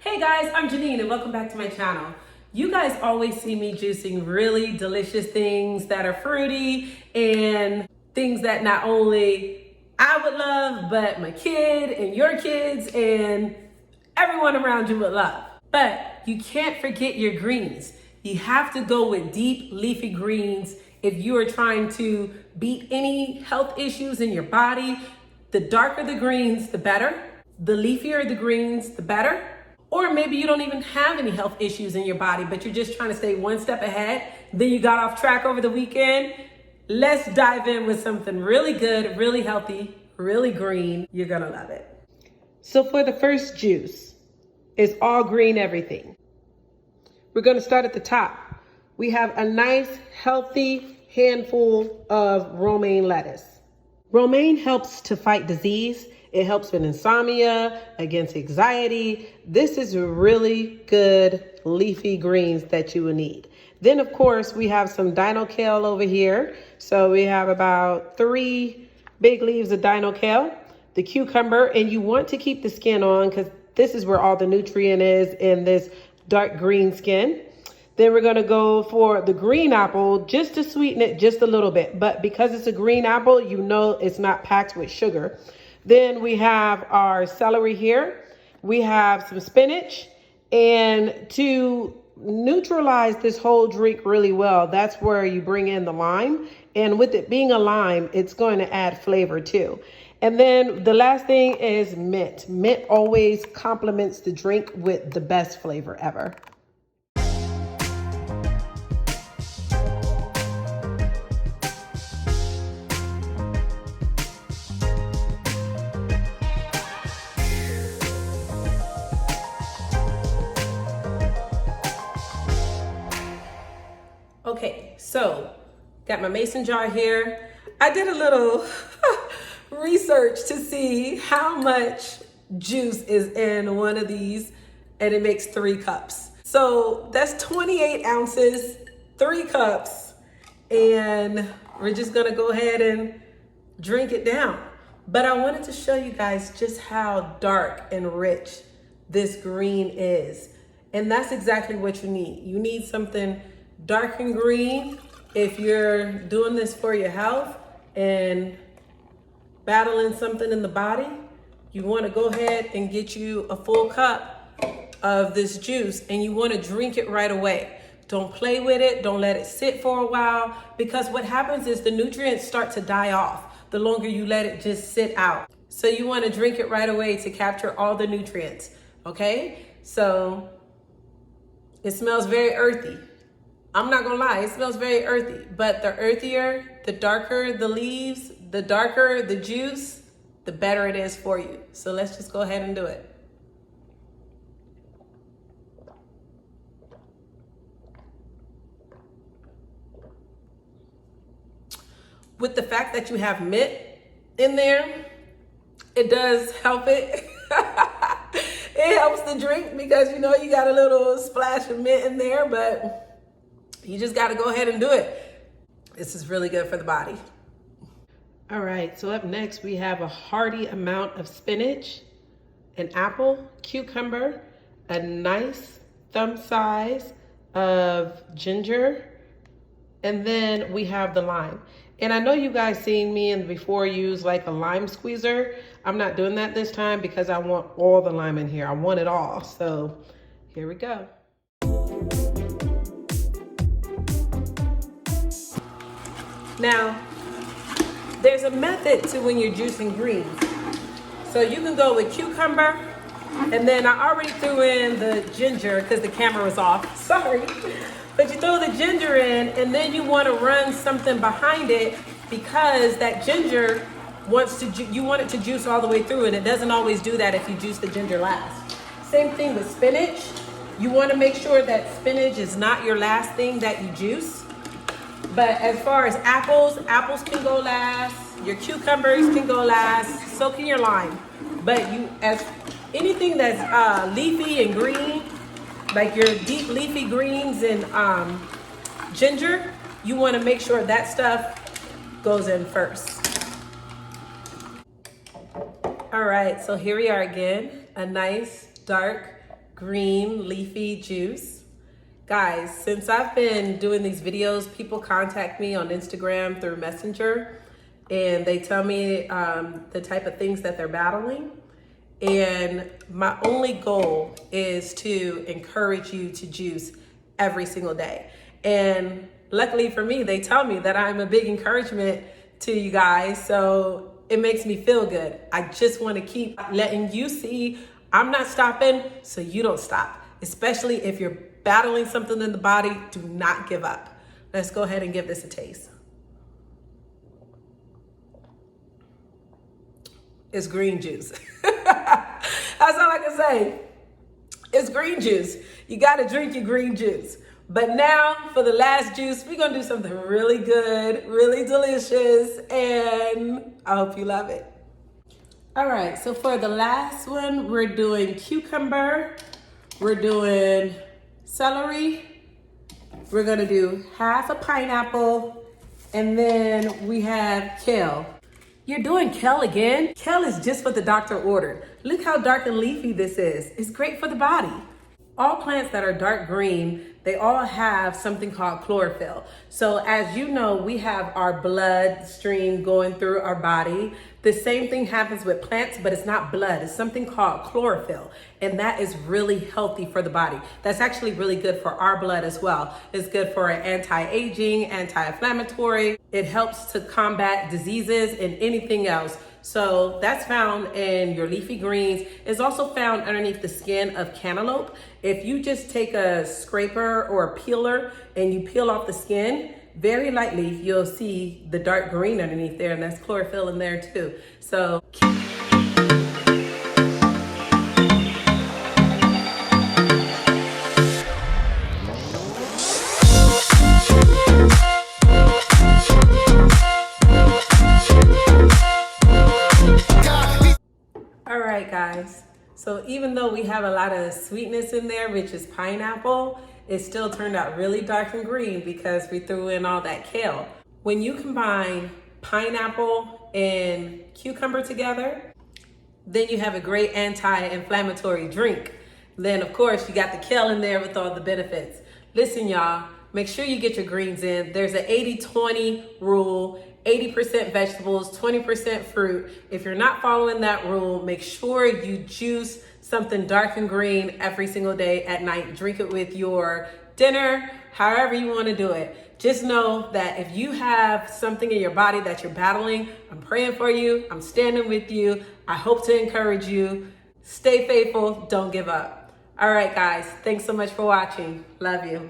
Hey guys, I'm Janine and welcome back to my channel. You guys always see me juicing really delicious things that are fruity and things that not only I would love, but my kid and your kids and everyone around you would love. But you can't forget your greens. You have to go with deep leafy greens if you are trying to beat any health issues in your body. The darker the greens, the better. The leafier the greens, the better. Or maybe you don't even have any health issues in your body, but you're just trying to stay one step ahead. Then you got off track over the weekend. Let's dive in with something really good, really healthy, really green. You're gonna love it. So for the first juice, it's all green everything. We're gonna start at the top. We have a nice, healthy handful of romaine lettuce. Romaine helps to fight disease. It helps with insomnia, against anxiety. This is really good leafy greens that you will need. Then of course we have some dino kale over here. So we have about 3 big leaves of dino kale, the cucumber, and you want to keep the skin on because this is where all the nutrient is in this dark green skin. Then we're gonna go for the green apple just to sweeten it just a little bit. But because it's a green apple, you know it's not packed with sugar. Then we have our celery here. We have some spinach. And to neutralize this whole drink really well, that's where you bring in the lime. And with it being a lime, it's going to add flavor too. And then the last thing is mint. Mint always complements the drink with the best flavor ever. Okay, so got my mason jar here. I did a little research to see how much juice is in one of these, and it makes 3 cups. So that's 28 ounces, 3 cups, and we're just gonna go ahead and drink it down. But I wanted to show you guys just how dark and rich this green is. And that's exactly what you need. You need something dark and green if you're doing this for your health and battling something in the body. You want to go ahead and get you a full cup of this juice, and you want to drink it right away. Don't play with it. Don't let it sit for a while, because what happens is the nutrients start to die off the longer you let it just sit out. So you want to drink it right away to capture all the nutrients. Okay, so it smells very earthy. I'm not gonna lie, it smells very earthy, but the earthier, the darker the leaves, the darker the juice, the better it is for you. So let's just go ahead and do it. With the fact that you have mint in there, it does help it. It helps the drink because you know you got a little splash of mint in there, but you just got to go ahead and do it. This is really good for the body. All right, so up next we have a hearty amount of spinach, an apple, cucumber, a nice thumb size of ginger, and then we have the lime. And I know you guys seen me and before use like a lime squeezer. I'm not doing that this time because I want all the lime in here. I want it all. So here we go. Now, there's a method to when you're juicing greens. So you can go with cucumber, and then I already threw in the ginger because the camera was off, sorry. But you throw the ginger in, and then you want to run something behind it because that ginger you want it to juice all the way through, and it doesn't always do that if you juice the ginger last. Same thing with spinach. You want to make sure that spinach is not your last thing that you juice. But as far as apples can go last, your cucumbers can go last, so can your lime. But as anything that's leafy and green, like your deep leafy greens and ginger, you want to make sure that stuff goes in first. All right, so here we are again, a nice dark green leafy juice. Guys, since I've been doing these videos, people contact me on Instagram through Messenger, and they tell me the type of things that they're battling. And my only goal is to encourage you to juice every single day. And luckily for me, they tell me that I'm a big encouragement to you guys. So it makes me feel good. I just want to keep letting you see I'm not stopping, so you don't stop. Especially if you're battling something in the body, do not give up. Let's go ahead and give this a taste. It's green juice. That's all I can say. It's green juice. You got to drink your green juice. But now for the last juice, we're going to do something really good, really delicious, and I hope you love it. All right, so for the last one, we're doing cucumber, we're doing celery, we're going to do half a pineapple, and then we have kale. You're doing kale again? Kale is just what the doctor ordered. Look how dark and leafy this is. It's great for the body. All plants that are dark green, they all have something called chlorophyll. So as you know, we have our blood stream going through our body. The same thing happens with plants, but it's not blood. It's something called chlorophyll. And that is really healthy for the body. That's actually really good for our blood as well. It's good for anti-aging, anti-inflammatory. It helps to combat diseases and anything else. So that's found in your leafy greens. It's also found underneath the skin of cantaloupe. If you just take a scraper or a peeler and you peel off the skin, very lightly, you'll see the dark green underneath there, and that's chlorophyll in there too. So. All right, guys. So even though we have a lot of sweetness in there, which is pineapple, it still turned out really dark and green because we threw in all that kale. When you combine pineapple and cucumber together, then you have a great anti-inflammatory drink. Then of course you got the kale in there with all the benefits. Listen, y'all, make sure you get your greens in. There's an 80-20 rule. 80% vegetables, 20% fruit. If you're not following that rule, make sure you juice something dark and green every single day at night. Drink it with your dinner, however you want to do it. Just know that if you have something in your body that you're battling, I'm praying for you. I'm standing with you. I hope to encourage you. Stay faithful. Don't give up. All right, guys. Thanks so much for watching. Love you.